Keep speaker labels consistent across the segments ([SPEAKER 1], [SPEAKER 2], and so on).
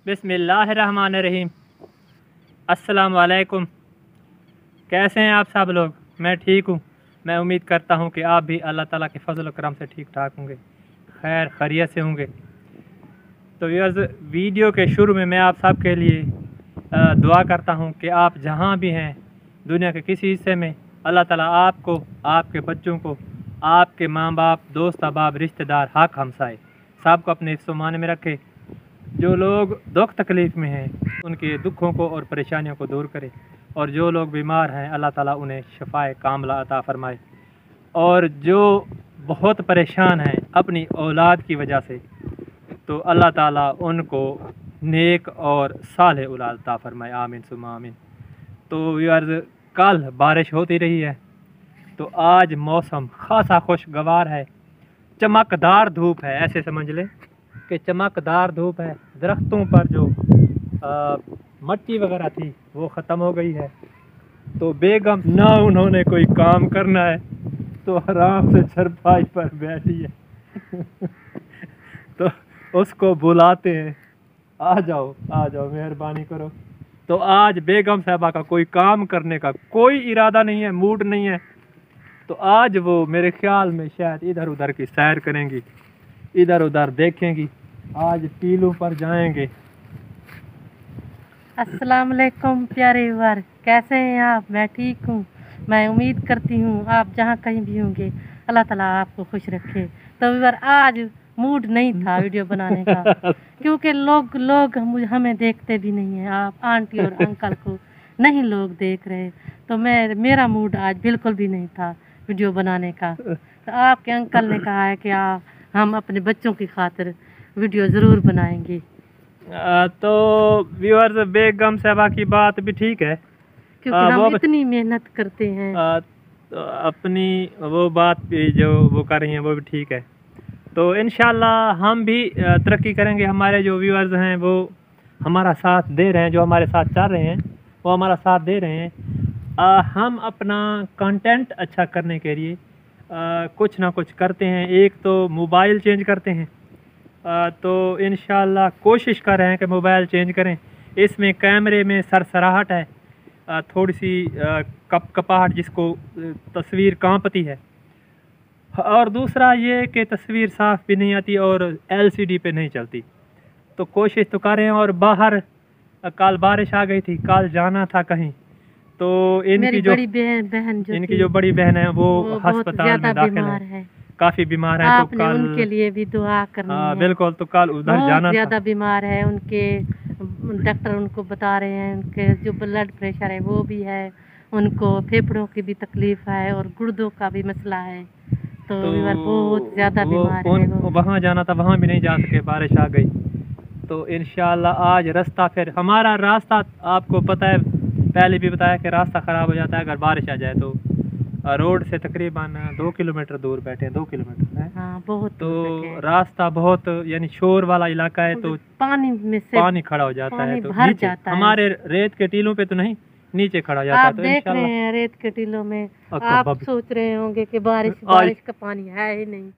[SPEAKER 1] बिस्मिल्लाहिर्रहमानिर्रहीम। अस्सलाम वालेकुम। कैसे हैं आप सब लोग? मैं ठीक हूँ। मैं उम्मीद करता हूँ कि आप भी अल्लाह ताला के फजल करम से ठीक ठाक होंगे, खैर खैरियत से होंगे। तो व्यूअर्स, वीडियो के शुरू में मैं आप सब के लिए दुआ करता हूँ कि आप जहाँ भी हैं दुनिया के किसी हिस्से में, अल्लाह ताला आपको, आपके बच्चों को, आपके माँ बाप, दोस्त अहबाब, रिश्तेदार, हक हमसाए सबको अपने हिफ्ज़-ओ-मान में रखे। जो लोग दुख तकलीफ़ में हैं उनके दुखों को और परेशानियों को दूर करे, और जो लोग बीमार हैं अल्लाह ताला उन्हें शफ़ाए कामिला अता फ़रमाए, और जो बहुत परेशान हैं अपनी औलाद की वजह से तो अल्लाह ताला उनको नेक और सालेह औलाद अता फ़रमाए। आमीन सुम्मा आमीन। तो यार, कल बारिश होती रही है तो आज मौसम खासा खुशगवार है, चमकदार धूप है। ऐसे समझ लें कि चमकदार धूप है। दरख्तों पर जो मिट्टी वगैरह थी वो ख़त्म हो गई है। तो बेगम ना उन्होंने कोई काम करना है तो आराम से चारपाई पर बैठी है तो उसको बुलाते हैं, आ जाओ आ जाओ, मेहरबानी करो। तो आज बेगम साहबा का कोई काम करने का कोई इरादा नहीं है, मूड नहीं है। तो आज वो मेरे ख्याल में शायद इधर उधर की सैर करेंगी, इधर उधर देखेंगी, आज टीलों पर जाएंगे।
[SPEAKER 2] अस्सलाम वालेकुम प्यारे व्यूअर, कैसे हैं आप? मैं ठीक हूँ। मैं उम्मीद करती हूँ आप जहाँ कहीं भी होंगे अल्लाह ताला आपको खुश रखे। तो व्यूअर, आज मूड नहीं था वीडियो बनाने का क्योंकि लोग हमें देखते भी नहीं हैं। आप आंटी और अंकल को नहीं लोग देख रहे, तो मेरा मूड आज बिल्कुल भी नहीं था वीडियो बनाने का। तो आपके अंकल ने कहा है कि हम अपने बच्चों की खातिर वीडियो ज़रूर बनाएंगे।
[SPEAKER 1] तो व्यूअर्स, बेगम साहबा की बात भी ठीक है
[SPEAKER 2] क्योंकि हम इतनी मेहनत करते हैं।
[SPEAKER 1] तो अपनी वो बात भी जो वो कर रही हैं वो भी ठीक है। तो इंशाल्लाह हम भी तरक्की करेंगे। हमारे जो व्यूअर्स हैं वो हमारा साथ दे रहे हैं, जो हमारे साथ चल रहे हैं वो हमारा साथ दे रहे हैं। हम अपना कंटेंट अच्छा करने के लिए कुछ ना कुछ करते हैं। एक तो मोबाइल चेंज करते हैं, तो इंशाल्लाह कोशिश कर रहे हैं कि मोबाइल चेंज करें। इसमें कैमरे में सरसराहट है, थोड़ी सी कपकपाहट, जिसको तस्वीर कांपती है। और दूसरा ये कि तस्वीर साफ़ भी नहीं आती और LCD पे नहीं चलती। तो कोशिश तो कर रहे हैं। और बाहर कल बारिश आ गई थी, कल जाना था कहीं, तो इनकी जो बड़ी बहन इनकी जो बड़ी बहन है वो अस्पताल में दाखिल है, काफ़ी बीमार है। तो कल
[SPEAKER 2] उनके लिए भी दुआ करनी है।
[SPEAKER 1] बिल्कुल, तो कल उधर जाना था।
[SPEAKER 2] ज़्यादा बीमार है, उनके डॉक्टर उनको बता रहे हैं उनके जो ब्लड प्रेशर है वो भी है, उनको फेफड़ों की भी तकलीफ़ है और गुर्दों का भी मसला है। तो बहुत ज़्यादा बीमार है।
[SPEAKER 1] वहाँ जाना था, वहाँ भी नहीं जा सके, बारिश आ गई। तो इंशाल्लाह आज रास्ता, फिर हमारा रास्ता आपको पता है, पहले भी बताया कि रास्ता ख़राब हो जाता है अगर बारिश आ जाए। तो रोड से तकरीबन 2 किलोमीटर दूर बैठे हैं, 2 किलोमीटर है।
[SPEAKER 2] हाँ, बहुत।
[SPEAKER 1] तो रास्ता बहुत यानी शोर वाला इलाका है, तो
[SPEAKER 2] पानी में से
[SPEAKER 1] पानी खड़ा हो जाता है। तो नीचे हमारे रेत के टीलों पे तो नहीं, नीचे खड़ा हो जाता है।
[SPEAKER 2] आप देख रहे हैं रेत के टीलों में, आप सोच रहे होंगे कि बारिश का पानी है ही नहीं।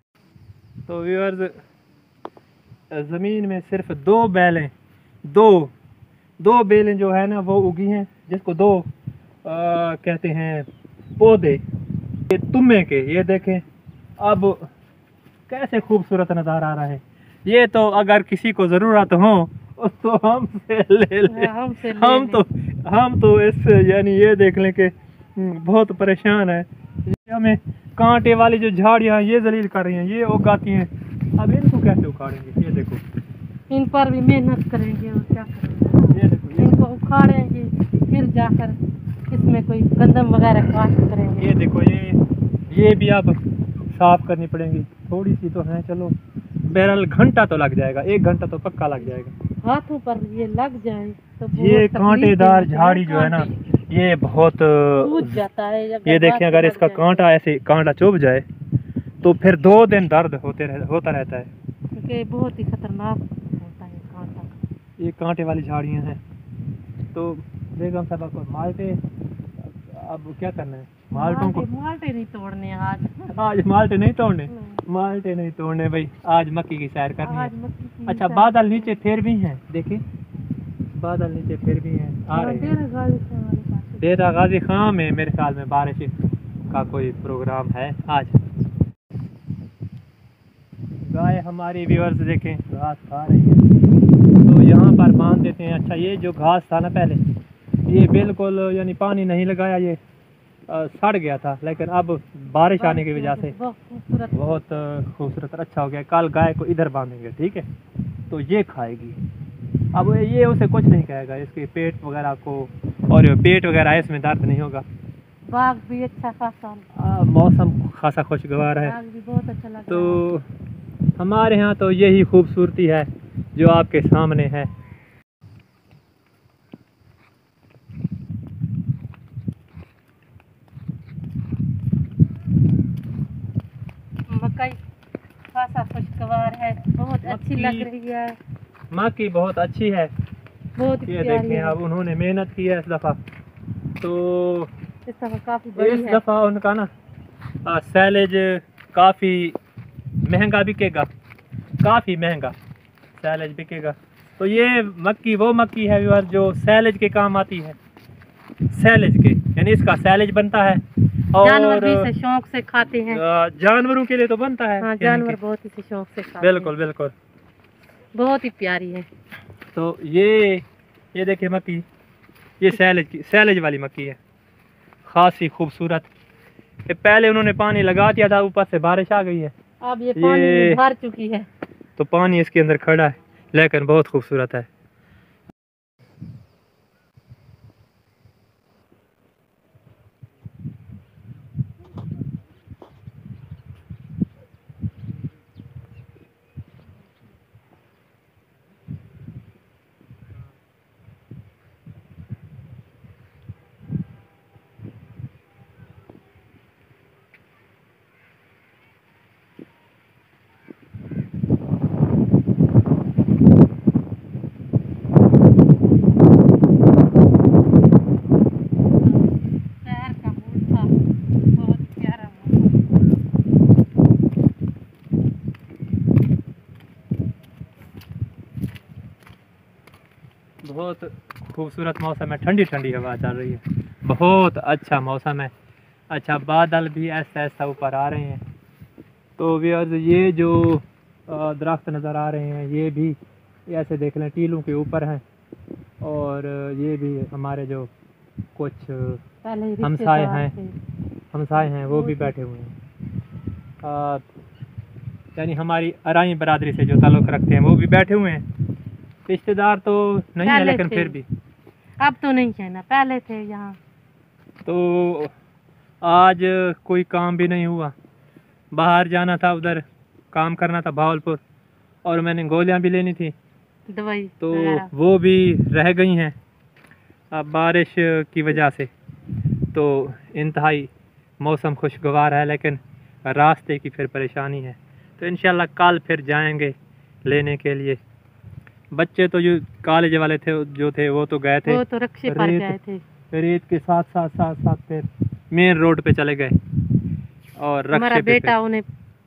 [SPEAKER 1] तो व्यूअर्स, ज़मीन में सिर्फ दो बेलें जो है ना वो उगी हैं, जिसको दो कहते हैं पौधे, ये तुम्बे के। ये देखें अब कैसे खूबसूरत नज़र आ रहा है। ये तो अगर किसी को ज़रूरत हो तो हमसे ले ले। हम तो इस यानी ये देख लें कि बहुत परेशान है। हमें कांटे वाली जो झाड़ियाँ ये जलील कर रही हैं, ये उगाती हैं। अब इनको कैसे उखाड़ेंगे? ये देखो,
[SPEAKER 2] इन पर भी मेहनत करेंगे और क्या करेंगे। ये देखो, इनको उखाड़ेंगे, फिर जाकर इसमें कोई गंदम वगैरह काट करेंगे।
[SPEAKER 1] ये देखो, ये भी अब साफ करनी पड़ेंगी। थोड़ी सी तो है, चलो बहरहाल घंटा तो लग जाएगा, 1 घंटा तो पक्का लग जाएगा।
[SPEAKER 2] हाथों पर ये लग जाए तो
[SPEAKER 1] ये कांटेदार झाड़ी जो है ना ये बहुत
[SPEAKER 2] सूज जाता है।
[SPEAKER 1] ये देखें, अगर इसका कांटा ऐसे कांटा चुभ जाए तो फिर 2 दिन दर्द होता रहता है,
[SPEAKER 2] क्योंकि बहुत ही खतरनाक होता है कांटा।
[SPEAKER 1] ये कांटे वाली झाड़ियाँ हैं। तो बेगम साहबा को माल्टे, अब क्या करना है?
[SPEAKER 2] माल्टे नहीं तोड़ने
[SPEAKER 1] आज माल्टे नहीं तोड़ने भाई, आज मक्की की सैर करनी है। अच्छा, बादल नीचे फिर भी हैं, देखिए बादल नीचे फिर भी हैं, आ रहे हैं।
[SPEAKER 2] हैं।
[SPEAKER 1] डेरा गाजी खां में मेरे ख्याल में बारिश का कोई प्रोग्राम है आज। गाय हमारी व्यूअर्स देखें घास खा रही है, तो यहाँ पर बांध देते हैं। अच्छा, ये जो घास था ना पहले, ये बिल्कुल यानी पानी नहीं लगाया, ये सड़ गया था, लेकिन अब बारिश आने की वजह से बहुत खूबसूरत और अच्छा हो गया। कल गाय को इधर बांधेंगे, ठीक है, तो ये खाएगी। अब ये उसे कुछ नहीं कहेगा, इसके पेट वगैरह को, और पेट वगैरह है, इसमें दर्द नहीं होगा।
[SPEAKER 2] बाग भी अच्छा खासा,
[SPEAKER 1] मौसम खासा खुशगवार है,
[SPEAKER 2] बाग भी बहुत अच्छा लग
[SPEAKER 1] तो
[SPEAKER 2] रहा है।
[SPEAKER 1] हमारे यहाँ तो यही खूबसूरती है जो आपके सामने है।
[SPEAKER 2] मकई खासा खुशगवार है, बहुत अच्छी लग रही है।
[SPEAKER 1] मक्की बहुत अच्छी है,
[SPEAKER 2] बहुत
[SPEAKER 1] ये देखें। अब उन्होंने मेहनत की है इस दफ़ा, तो
[SPEAKER 2] इस दफ़ा काफी बड़ी
[SPEAKER 1] इस
[SPEAKER 2] है।
[SPEAKER 1] दफ़ा उनका ना सैलेज काफ़ी महंगा बिकेगा, काफ़ी महंगा सैलेज बिकेगा। तो ये मक्की वो मक्की है व्यूअर जो सैलेज के काम आती है, सैलेज के, यानी इसका सैलेज बनता है। और
[SPEAKER 2] जानवर भी इसे शौक से खाते हैं।
[SPEAKER 1] जानवरों के लिए तो बनता है।
[SPEAKER 2] हाँ, जानवर बहुत इसे शौक से खाते
[SPEAKER 1] बिल्कुल बिल्कुल,
[SPEAKER 2] बहुत ही प्यारी है।
[SPEAKER 1] तो ये देखिए मक्की, ये सैलेज वाली मक्की है, खासी खूबसूरत। ये पहले उन्होंने पानी लगा दिया था, ऊपर से बारिश आ गई है,
[SPEAKER 2] अब ये पानी में भर चुकी है,
[SPEAKER 1] तो पानी इसके अंदर खड़ा है, लेकिन बहुत खूबसूरत है। बहुत खूबसूरत मौसम है, ठंडी ठंडी हवा चल रही है, बहुत अच्छा मौसम है। अच्छा, बादल भी ऐसा ऐसा ऊपर आ रहे हैं। तो व्यूअर्स, ये जो दरख्त नज़र आ रहे हैं, ये भी ऐसे देख लें टीलों के ऊपर हैं, और ये भी हमारे जो कुछ हमसाए हैं वो भी बैठे हुए हैं, यानी हमारी अराई बरादरी से जो ताल्लुक़ रखते हैं वो भी बैठे हुए हैं। रिश्तेदार तो नहीं है, लेकिन फिर भी
[SPEAKER 2] अब तो नहीं है ना, पहले थे यहाँ।
[SPEAKER 1] तो आज कोई काम भी नहीं हुआ, बाहर जाना था, उधर काम करना था भावलपुर, और मैंने गोलियां भी लेनी थी
[SPEAKER 2] दवाई,
[SPEAKER 1] तो वो भी रह गई हैं अब बारिश की वजह से। तो इंतहाई मौसम खुशगवार है, लेकिन रास्ते की फिर परेशानी है। तो इंशाल्लाह कल फिर जाएंगे लेने के लिए। बच्चे तो जो कॉलेज वाले थे जो थे वो तो गए थे,
[SPEAKER 2] वो तो रक्षे पर गए थे,
[SPEAKER 1] रेत के साथ साथ फिर मेन रोड पे चले गए, और
[SPEAKER 2] हमारा बेटा उन्हें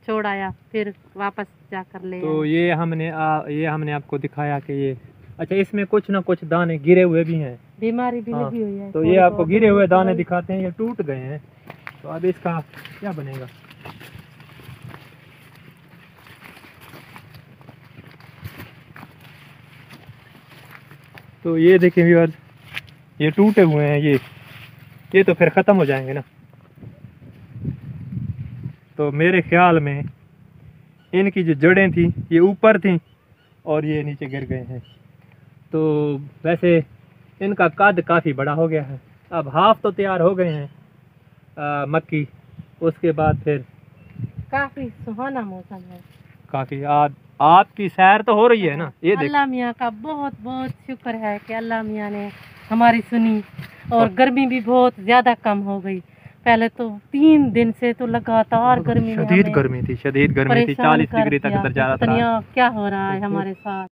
[SPEAKER 2] छोड़ आया, फिर वापस जाकर ले।
[SPEAKER 1] तो ये हमने आपको दिखाया कि ये अच्छा, इसमें कुछ ना कुछ दाने गिरे हुए भी हैं,
[SPEAKER 2] बीमारी भी लगी हुई है।
[SPEAKER 1] तो ये आपको गिरे हुए दाने दिखाते हैं, ये टूट गए हैं, तो अब इसका क्या बनेगा। तो ये देखें व्यूअर्स, ये टूटे हुए हैं, ये तो फिर ख़त्म हो जाएंगे ना। तो मेरे ख्याल में इनकी जो जड़ें थी ये ऊपर थी और ये नीचे गिर गए हैं। तो वैसे इनका कद काफ़ी बड़ा हो गया है, अब हाफ तो तैयार हो गए हैं मक्की। उसके बाद फिर
[SPEAKER 2] काफ़ी सुहाना मौसम है,
[SPEAKER 1] काफ़ी आपकी सैर तो हो रही है ना। ये
[SPEAKER 2] अल्लाह मियाँ का बहुत बहुत शुक्र है कि अल्लाह मियाँ ने हमारी सुनी, और गर्मी भी बहुत ज़्यादा कम हो गई। पहले तो 3 दिन से तो लगातार गर्मी,
[SPEAKER 1] शदीद गर्मी थी, 40 डिग्री तक दर्जा था।
[SPEAKER 2] क्या हो रहा है हमारे साथ।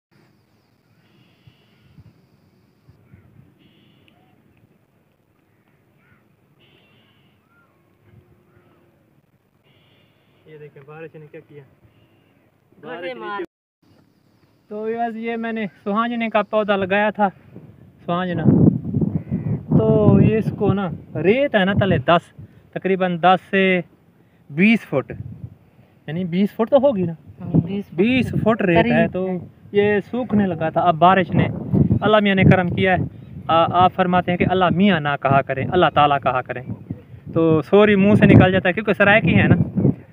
[SPEAKER 1] ये देखें बारिश ने क्या किया,
[SPEAKER 2] बारिश।
[SPEAKER 1] तो ये मैंने सुहाजने का पौधा लगाया था, स्वांजना। तो ये इसको ना रेत है ना तले 10 तकरीबन 10 से 20 फुट, यानी 20 फुट तो होगी ना, 20 फुट रेत है। तो ये सूखने लगा था। अब बारिश ने, अल्लाह मियाँ ने करम किया है। आप फरमाते हैं कि अल्लाह मियाँ ना कहा करें, अल्लाह ताला कहा करें। तो सॉरी मुंह से निकल जाता है क्योंकि सराय की है ना,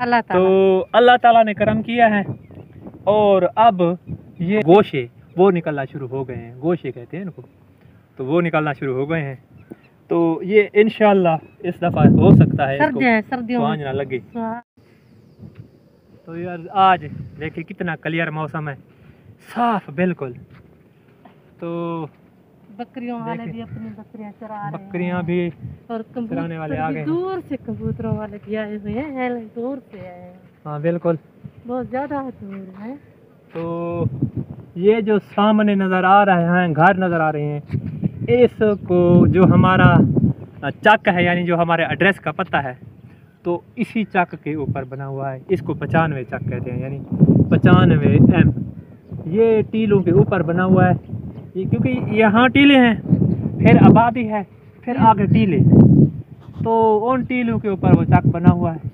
[SPEAKER 2] अल्लाह ताला।
[SPEAKER 1] तो अल्लाह ताला ने करम किया है। और अब ये गोशे वो निकलना शुरू हो गए हैं, गोशे कहते हैं इनको, तो वो निकलना शुरू हो गए हैं। तो ये इंशाल्लाह इस दफ़ा हो सकता है
[SPEAKER 2] सर्दियों में
[SPEAKER 1] ना लगे। तो यार आज देखिए कितना क्लियर मौसम है, साफ बिल्कुल। तो
[SPEAKER 2] बकरियों वाले भी अपनी बकरियां चरा रहे हैं,
[SPEAKER 1] बकरियां भी
[SPEAKER 2] और
[SPEAKER 1] चराने वाले आ गए,
[SPEAKER 2] दूर से कबूतरों वाले भी आए हुए हैं, दूर से आए हैं।
[SPEAKER 1] हाँ बिल्कुल,
[SPEAKER 2] बहुत ज़्यादा दूर है।
[SPEAKER 1] तो ये जो सामने नज़र आ रहे हैं घर नज़र आ रहे हैं, इसको जो हमारा चक है यानी जो हमारे एड्रेस का पता है, तो इसी चक के ऊपर बना हुआ है। इसको 95 चक कहते हैं, यानी 95 M। ये टीलों के ऊपर बना हुआ है, ये क्योंकि यहाँ टीले हैं, फिर आबादी है, फिर आगे टीले, तो उन टीलों के ऊपर वो चक बना हुआ है।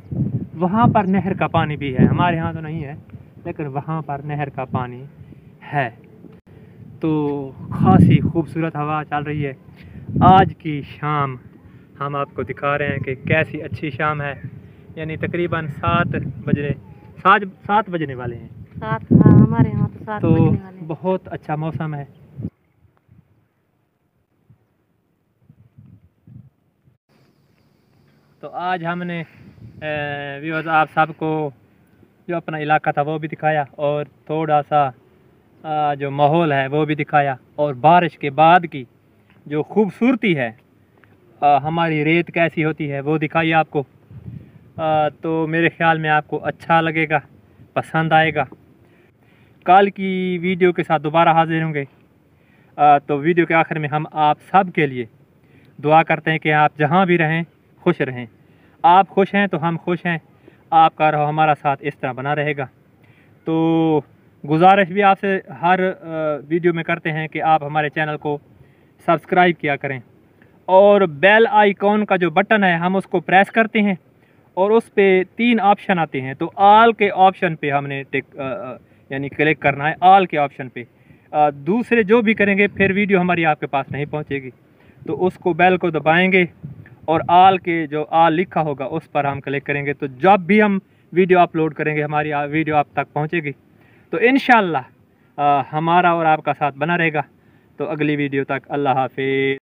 [SPEAKER 1] वहाँ पर नहर का पानी भी है, हमारे यहाँ तो नहीं है, लेकिन वहाँ पर नहर का पानी है। तो खासी खूबसूरत हवा चल रही है। आज की शाम हम आपको दिखा रहे हैं कि कैसी अच्छी शाम है, यानी तकरीबन 7 बजने वाले हैं।
[SPEAKER 2] 7, हाँ, हमारे यहाँ तो 7 बजने वाले हैं।
[SPEAKER 1] बहुत अच्छा मौसम है। तो आज हमने व्यूअर्स आप सबको जो अपना इलाका था वो भी दिखाया, और थोड़ा सा जो माहौल है वो भी दिखाया, और बारिश के बाद की जो खूबसूरती है, हमारी रेत कैसी होती है वो दिखाई आपको। तो मेरे ख्याल में आपको अच्छा लगेगा, पसंद आएगा। कल की वीडियो के साथ दोबारा हाजिर होंगे। तो वीडियो के आखिर में हम आप सब के लिए दुआ करते हैं कि आप जहाँ भी रहें खुश रहें। आप खुश हैं तो हम खुश हैं, आपका रहो हमारा साथ इस तरह बना रहेगा। तो गुजारिश भी आपसे हर वीडियो में करते हैं कि आप हमारे चैनल को सब्सक्राइब किया करें, और बेल आइकॉन का जो बटन है हम उसको प्रेस करते हैं, और उस पे 3 ऑप्शन आते हैं। तो ऑल के ऑप्शन पे हमने यानी क्लिक करना है, ऑल के ऑप्शन पे। दूसरे जो भी करेंगे फिर वीडियो हमारी आपके पास नहीं पहुंचेगी, तो उसको बेल को दबाएंगे और ऑल के जो ऑल लिखा होगा उस पर हम क्लिक करेंगे, तो जब भी हम वीडियो अपलोड करेंगे हमारी वीडियो आप तक पहुंचेगी। तो इंशाल्लाह हमारा और आपका साथ बना रहेगा। तो अगली वीडियो तक अल्लाह हाफिज़।